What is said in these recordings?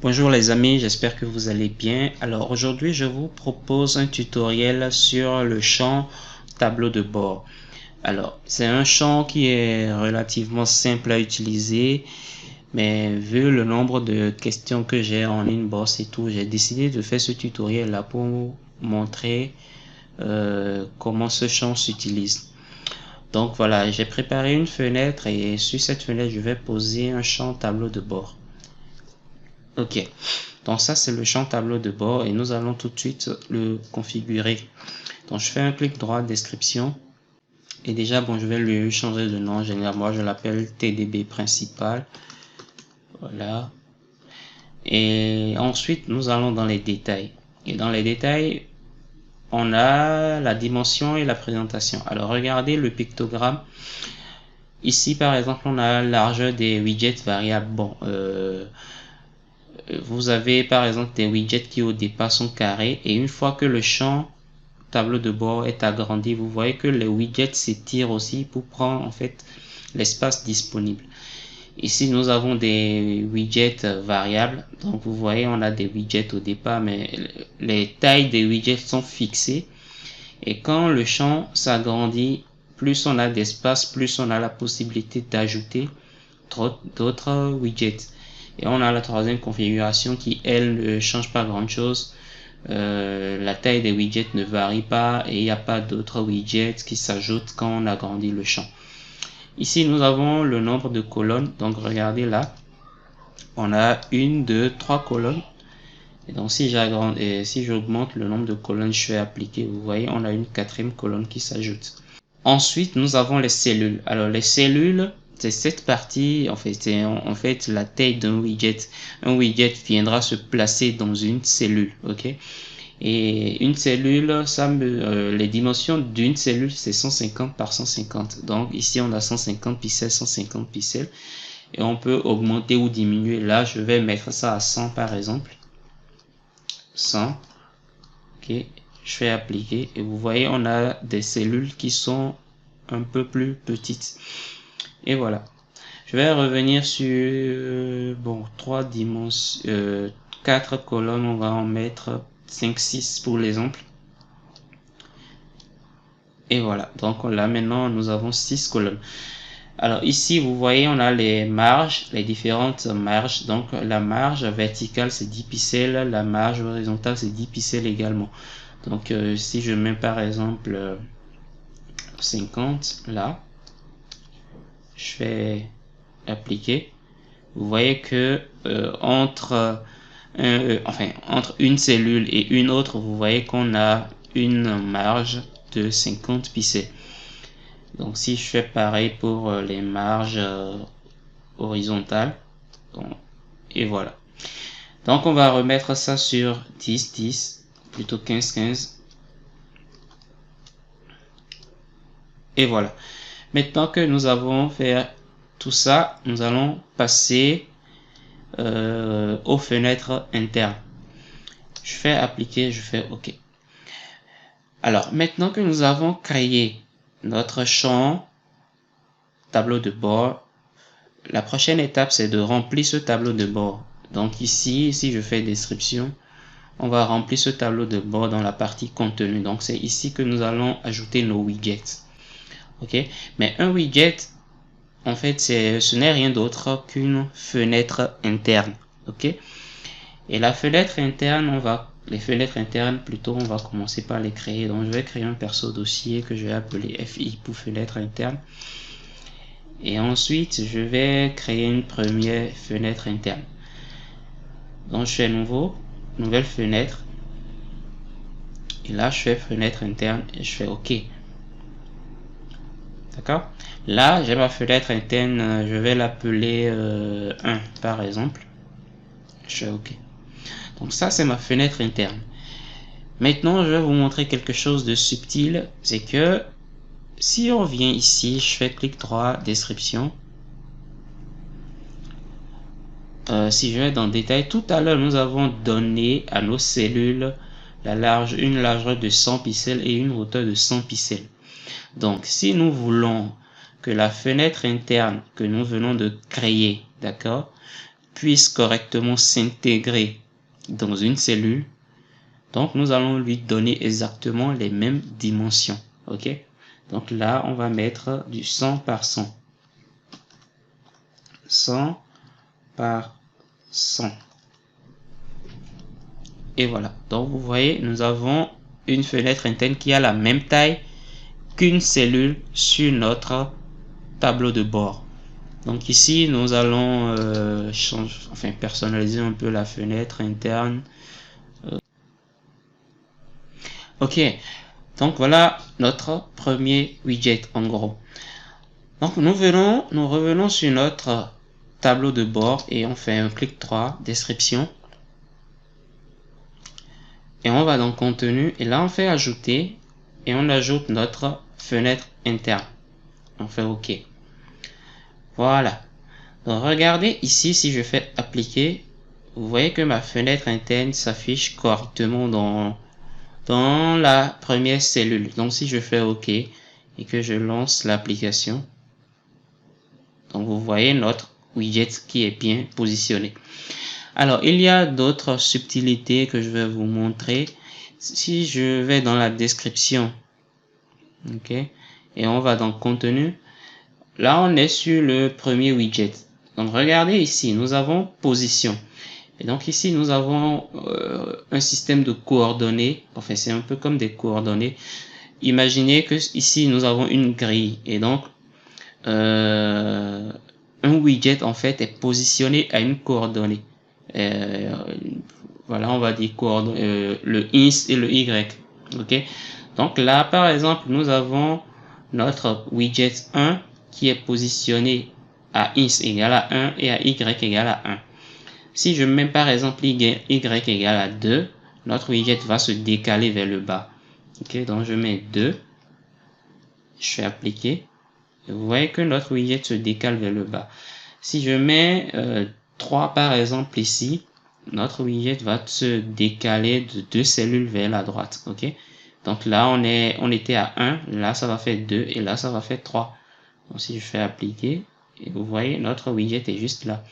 Bonjour les amis, j'espère que vous allez bien. Alors aujourd'hui, je vous propose un tutoriel sur le champ tableau de bord. Alors, c'est un champ qui est relativement simple à utiliser, mais vu le nombre de questions que j'ai en inbox et tout, j'ai décidé de faire ce tutoriel là pour montrer comment ce champ s'utilise. Donc voilà, j'ai préparé une fenêtre et sur cette fenêtre, je vais poser un champ tableau de bord. Ok, donc ça c'est le champ tableau de bord et nous allons tout de suite le configurer. Donc je fais un clic droit description et déjà bon, je vais lui changer de nom. Généralement je l'appelle TDB principal. Voilà, et ensuite nous allons dans les détails, et dans les détails on a la dimension et la présentation. Alors regardez le pictogramme ici, par exemple on a la largeur des widgets variables. Bon, vous avez par exemple des widgets qui au départ sont carrés, et une fois que le champ tableau de bord est agrandi, vous voyez que les widgets s'étirent aussi pour prendre en fait l'espace disponible. Ici nous avons des widgets variables, donc vous voyez on a des widgets au départ, mais les tailles des widgets sont fixées, et quand le champ s'agrandit, plus on a d'espace, plus on a la possibilité d'ajouter d'autres widgets. Et on a la troisième configuration qui, elle, ne change pas grand chose. La taille des widgets ne varie pas et il n'y a pas d'autres widgets qui s'ajoutent quand on agrandit le champ. Ici, nous avons le nombre de colonnes. Donc, regardez là. On a 1, 2, 3 colonnes. Et donc, si j'augmente le nombre de colonnes, je fais appliquer. Vous voyez, on a une quatrième colonne qui s'ajoute. Ensuite, nous avons les cellules. Alors, les cellules, c'est cette partie, en fait, c'est en fait la taille d'un widget. Un widget viendra se placer dans une cellule, ok? Et une cellule, les dimensions d'une cellule, c'est 150 par 150. Donc, ici, on a 150 pixels, 150 pixels. Et on peut augmenter ou diminuer. Là, je vais mettre ça à 100, par exemple. 100. Ok. Je fais appliquer et vous voyez on a des cellules qui sont un peu plus petites, et voilà. Je vais revenir sur bon 3 dimensions, 4 colonnes, on va en mettre 5 6 pour l'exemple, et voilà. Donc là maintenant nous avons 6 colonnes. Alors ici vous voyez on a les marges, les différentes marges. Donc la marge verticale c'est 10 pixels, la marge horizontale c'est 10 pixels également. Donc si je mets par exemple 50 là, je fais appliquer, vous voyez que entre une cellule et une autre, vous voyez qu'on a une marge de 50 pixels. Donc si je fais pareil pour les marges horizontales, donc, et voilà. Donc on va remettre ça sur 10 10, plutôt 15 15. Et voilà. Maintenant que nous avons fait tout ça, nous allons passer aux fenêtres internes. Je fais appliquer, je fais OK. Alors, maintenant que nous avons créé notre champ tableau de bord, la prochaine étape, c'est de remplir ce tableau de bord. Donc ici, si je fais description, on va remplir ce tableau de bord dans la partie contenu. Donc c'est ici que nous allons ajouter nos widgets. OK? Mais un widget, en fait, ce n'est rien d'autre qu'une fenêtre interne. OK? Et la fenêtre interne, les fenêtres internes, plutôt, on va commencer par les créer. Donc, je vais créer un perso dossier que je vais appeler FI pour fenêtre interne. Et ensuite, je vais créer une première fenêtre interne. Donc, je fais nouveau, nouvelle fenêtre. Et là, je fais fenêtre interne et je fais OK. D'accord? Là, j'ai ma fenêtre interne, je vais l'appeler 1 par exemple. Je fais OK. Donc ça, c'est ma fenêtre interne. Maintenant, je vais vous montrer quelque chose de subtil. C'est que si on vient ici, je fais clic droit, description. Si je vais dans détail, tout à l'heure, nous avons donné à nos cellules une largeur de 100 pixels et une hauteur de 100 pixels. Donc, si nous voulons que la fenêtre interne que nous venons de créer, d'accord, puisse correctement s'intégrer dans une cellule, donc nous allons lui donner exactement les mêmes dimensions. Ok, donc là on va mettre du 100 par 100, 100 par 100, et voilà. Donc vous voyez, nous avons une fenêtre interne qui a la même taille qu'une cellule sur notre tableau de bord. Donc ici nous allons personnaliser un peu la fenêtre interne. Ok, donc voilà notre premier widget en gros. Donc nous revenons sur notre tableau de bord et on fait un clic droit, description. Et on va dans contenu et là on fait ajouter et on ajoute notre fenêtre interne. On fait OK. Voilà. Donc regardez ici, si je fais appliquer, vous voyez que ma fenêtre interne s'affiche correctement dans la première cellule. Donc si je fais OK et que je lance l'application, donc vous voyez notre widget qui est bien positionné. Alors il y a d'autres subtilités que je vais vous montrer. Si je vais dans la description, ok, et on va dans contenu, là on est sur le premier widget. Donc regardez ici, nous avons position. Et donc ici nous avons un système de coordonnées. Enfin c'est un peu comme des coordonnées. Imaginez que ici nous avons une grille et donc un widget en fait est positionné à une coordonnée. Voilà, on va dire le ins et le y. Ok, donc là par exemple nous avons notre widget 1 qui est positionné à ins égale à 1 et à y égale à 1. Si je mets par exemple y égale à 2, notre widget va se décaler vers le bas. Ok, donc je mets 2, je fais appliquer, et vous voyez que notre widget se décale vers le bas. Si je mets 3 par exemple ici, notre widget va se décaler de 2 cellules vers la droite. Ok, donc là on était à 1, là ça va faire 2 et là ça va faire 3. Donc si je fais appliquer, et vous voyez notre widget est juste là.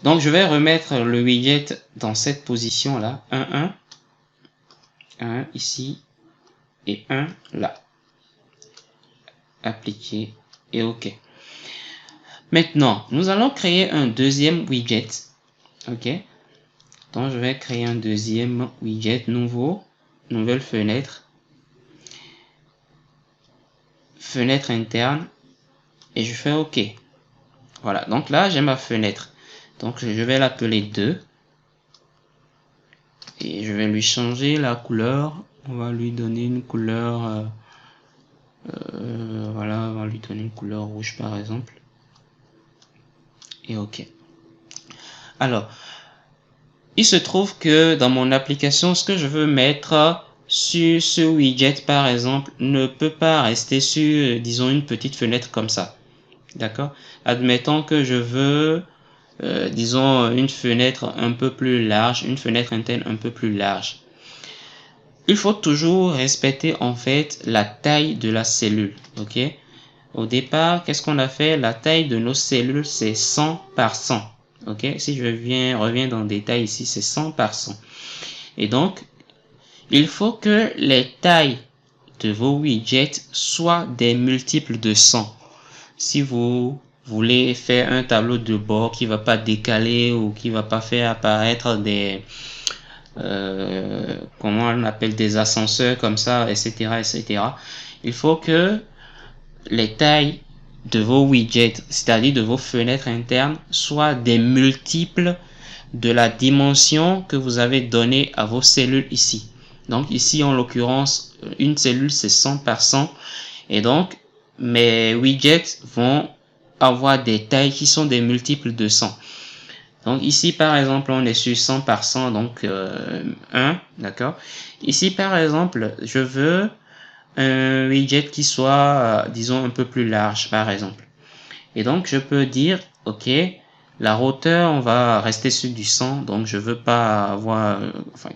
Donc je vais remettre le widget dans cette position là, 1 ici et 1 là. Appliquer et OK. Maintenant nous allons créer un deuxième widget. Ok, donc je vais créer un deuxième widget nouveau, nouvelle fenêtre, fenêtre interne, et je fais OK. Voilà, donc là j'ai ma fenêtre, donc je vais l'appeler 2 et je vais lui changer la couleur. On va lui donner une couleur voilà, on va lui donner une couleur rouge par exemple, et OK. Alors il se trouve que dans mon application, ce que je veux mettre sur ce widget par exemple ne peut pas rester sur, disons, une petite fenêtre comme ça. D'accord? Admettons que je veux, disons, une fenêtre un peu plus large, une fenêtre interne un peu plus large. Il faut toujours respecter en fait la taille de la cellule. Ok? Au départ, qu'est-ce qu'on a fait? La taille de nos cellules, c'est 100 par 100. Ok, si je reviens dans le détail ici, c'est 100 par 100. Et donc, il faut que les tailles de vos widgets soient des multiples de 100. Si vous voulez faire un tableau de bord qui ne va pas décaler ou qui ne va pas faire apparaître des, comment on appelle, des ascenseurs comme ça, etc., etc., il faut que les tailles de vos widgets, c'est-à-dire de vos fenêtres internes, soient des multiples de la dimension que vous avez donnée à vos cellules ici. Donc ici, en l'occurrence, une cellule, c'est 100 par 100. Et donc, mes widgets vont avoir des tailles qui sont des multiples de 100. Donc ici, par exemple, on est sur 100 par 100, donc 1, d'accord. Ici, par exemple, je veux un widget qui soit, disons, un peu plus large, par exemple. Et donc, je peux dire, OK, la hauteur, on va rester sur du 100. Donc, je veux pas avoir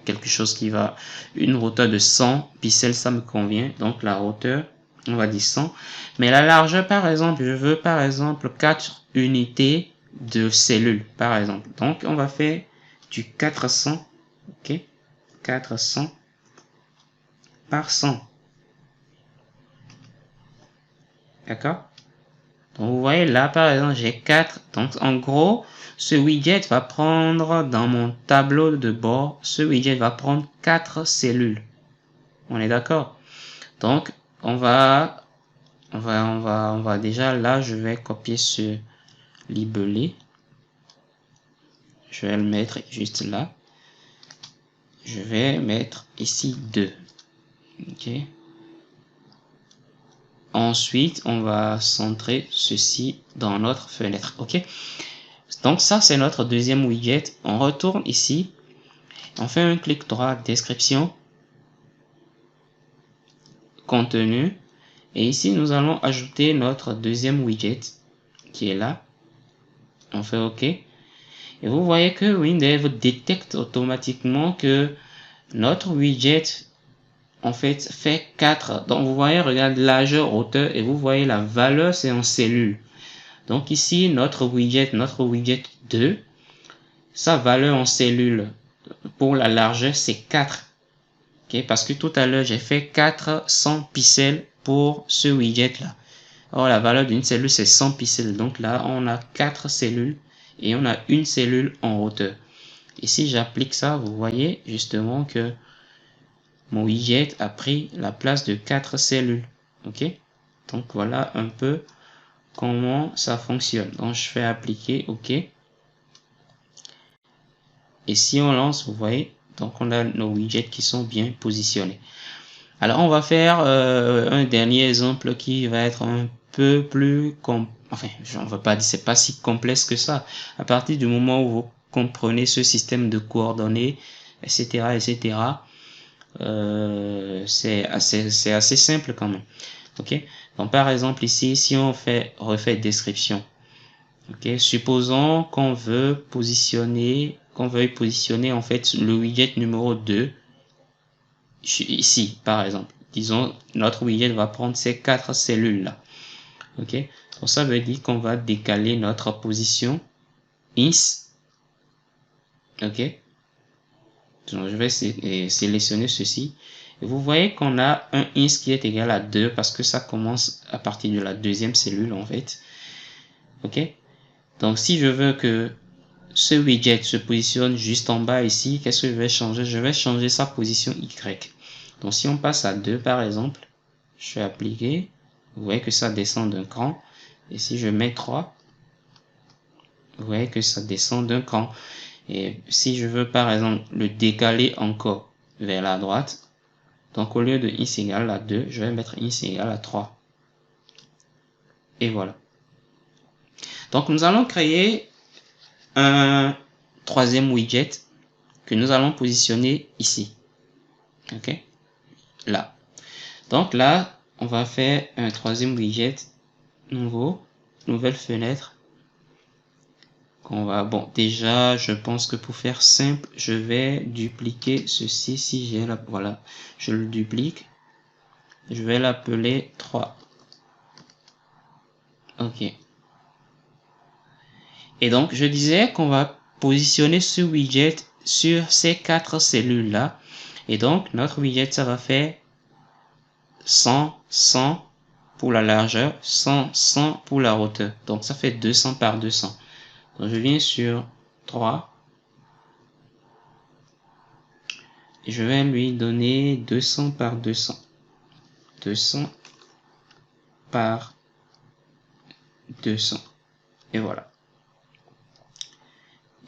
quelque chose qui va... Une hauteur de 100 pixels, ça me convient. Donc, la hauteur, on va dire 100. Mais la largeur, par exemple, je veux, par exemple, 4 unités de cellules, par exemple. Donc, on va faire du 400, ok, 400 par 100. D'accord? Donc, vous voyez là, par exemple, j'ai 4. Donc, en gros, ce widget va prendre dans mon tableau de bord, ce widget va prendre 4 cellules. On est d'accord? Donc, on va déjà là, je vais copier ce libellé. Je vais le mettre juste là. Je vais mettre ici 2. Ok. Ensuite, on va centrer ceci dans notre fenêtre. Ok. Donc ça, c'est notre deuxième widget. On retourne ici. On fait un clic droit, description, contenu. Et ici, nous allons ajouter notre deuxième widget qui est là. On fait OK. Et vous voyez que Windev détecte automatiquement que notre widget en fait 4. Donc vous voyez, regarde largeur, hauteur et vous voyez la valeur, c'est en cellules. Donc ici, notre widget 2, sa valeur en cellules pour la largeur, c'est 4. Okay? Parce que tout à l'heure, j'ai fait 400 pixels pour ce widget là. Or, la valeur d'une cellule, c'est 100 pixels. Donc là, on a 4 cellules et on a une cellule en hauteur. Et si j'applique ça, vous voyez justement que mon widget a pris la place de 4 cellules. Ok? Donc voilà un peu comment ça fonctionne. Donc je fais appliquer, OK. Et si on lance, vous voyez, donc on a nos widgets qui sont bien positionnés. Alors on va faire un dernier exemple qui va être un peu plus enfin, on va pas dire, c'est pas si complexe que ça. À partir du moment où vous comprenez ce système de coordonnées, etc., etc., c'est assez simple quand même. Ok. Donc par exemple ici, si on refait description, ok, supposons qu'on veuille positionner en fait le widget numéro 2 ici par exemple. Disons notre widget va prendre ces 4 cellules là. Ok. Donc ça veut dire qu'on va décaler notre position ins. Ok. Donc je vais sélectionner ceci. Et vous voyez qu'on a un ins qui est égal à 2 parce que ça commence à partir de la deuxième cellule en fait. Ok. Donc si je veux que ce widget se positionne juste en bas ici, qu'est-ce que je vais changer? Je vais changer sa position Y. Donc si on passe à 2 par exemple, je fais appliquer, vous voyez que ça descend d'un cran. Et si je mets 3, vous voyez que ça descend d'un cran. Et si je veux par exemple le décaler encore vers la droite, donc au lieu de ins égale à 2, je vais mettre ins égale à 3. Et voilà. Donc nous allons créer un troisième widget que nous allons positionner ici. Ok, là. Donc là, on va faire un troisième widget nouvelle fenêtre. Bon, déjà, je pense que pour faire simple, je vais dupliquer ceci. Si j'ai là, voilà, je le duplique. Je vais l'appeler 3. Ok. Et donc, je disais qu'on va positionner ce widget sur ces 4 cellules là. Et donc, notre widget, ça va faire 100, 100 pour la largeur, 100, 100 pour la hauteur. Donc, ça fait 200 par 200. Donc, je viens sur 3. Et je vais lui donner 200 par 200. 200 par 200. Et voilà.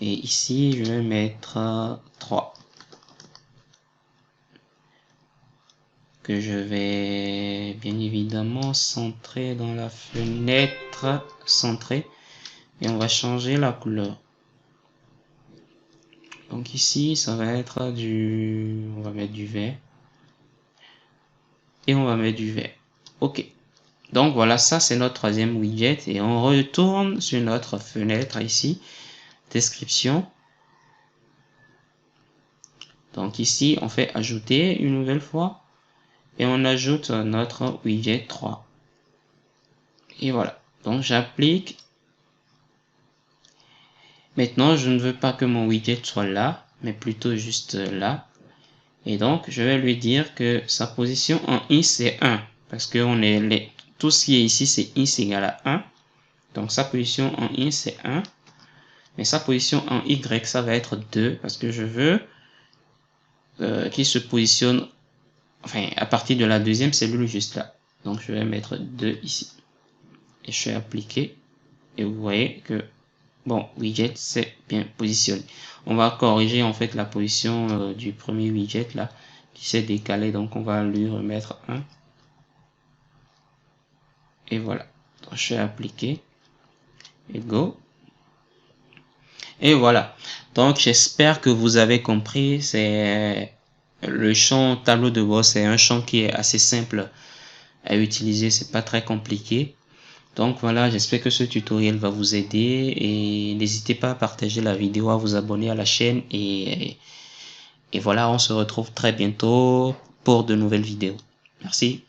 Et ici, je vais mettre 3. Que je vais bien évidemment centrer dans la fenêtre centrée. Et on va changer la couleur. Donc ici, ça va être on va mettre du vert. Et on va mettre du vert. Ok. Donc voilà, ça c'est notre troisième widget. Et on retourne sur notre fenêtre ici. Description. Donc ici, on fait ajouter une nouvelle fois. Et on ajoute notre widget 3. Et voilà. Donc j'applique. Maintenant, je ne veux pas que mon widget soit là, mais plutôt juste là. Et donc, je vais lui dire que sa position en X, c'est 1. Parce que tout ce qui est ici, c'est X égale à 1. Donc, sa position en X, c'est 1. Mais sa position en Y, ça va être 2. Parce que je veux qu'il se positionne, enfin, à partir de la deuxième cellule juste là. Donc, je vais mettre 2 ici. Et je vais appliquer. Et vous voyez que, bon, widget, c'est bien positionné. On va corriger, en fait, la position du premier widget, là, qui s'est décalé. Donc, on va lui remettre 1. Et voilà. Donc, je vais appliquer. Et go. Et voilà. Donc, j'espère que vous avez compris. C'est le champ tableau de bord. C'est un champ qui est assez simple à utiliser. C'est pas très compliqué. Donc voilà, j'espère que ce tutoriel va vous aider et n'hésitez pas à partager la vidéo, à vous abonner à la chaîne et voilà, on se retrouve très bientôt pour de nouvelles vidéos. Merci.